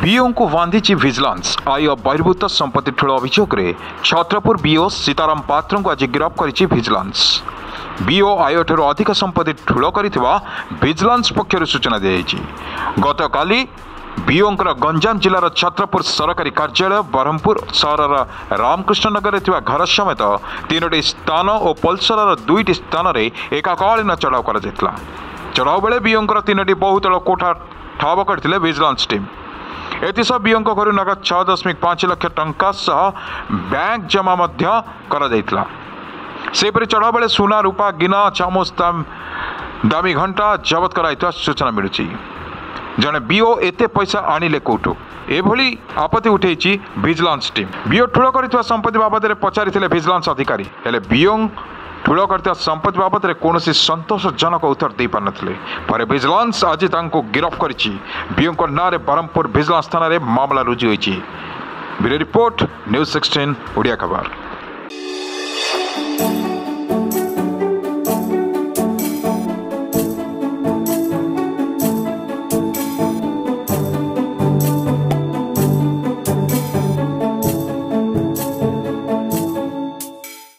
BO को बांधी vigilance आय बहिर्भूत संपत्ति ठूल अभियोग में छत्रपुर बीओ सीताराम पात्र को आज गिरफ्त कर विजिलेंस। बीओ आय ठार अधिक संपत्ति ठूल कर विजिलेंस पक्षर सूचना दी। गतकाली बीओंकर गंजाम जिलार छत्रपुर सरकारी कार्यालय ब्रह्मपुर सहर रामकृष्णनगर घर समेत 3टी स्थान और पल्सर 2टी स्थान में एकाकालीन चढ़ाऊ कर चढ़ाऊ बेले बीओंकर 3टी बहुतल कोठा ठाब करते विजिलेंस टीम। एसह बीओं घर नगद 6.5 लाख टंका सह बैंक जमा सेपरी चढ़ाऊ बेले सुना रूपा गिना चामच दामी घंटा जबत कर सूचना मिलूँ। जड़े बीओ एते पैसा आनिले कौटू एभली आपत्ति उठे विजिलेंस टीम। बीओ ठूल कर संपत्ति बाबद में पचारि विजिलेंस अधिकारी हेले बीओ ठूल कर संपत्ति बाबद में कौन संतोषजनक उत्तर दे पार नथिले। विजिलेंस आज गिरफ्त कर बीओ ना ब्रह्मपुर विजिलेंस थाना रे मामला रुजु होइछि। ब्यूरो रिपोर्ट न्यूज 16 ओडिया खबर।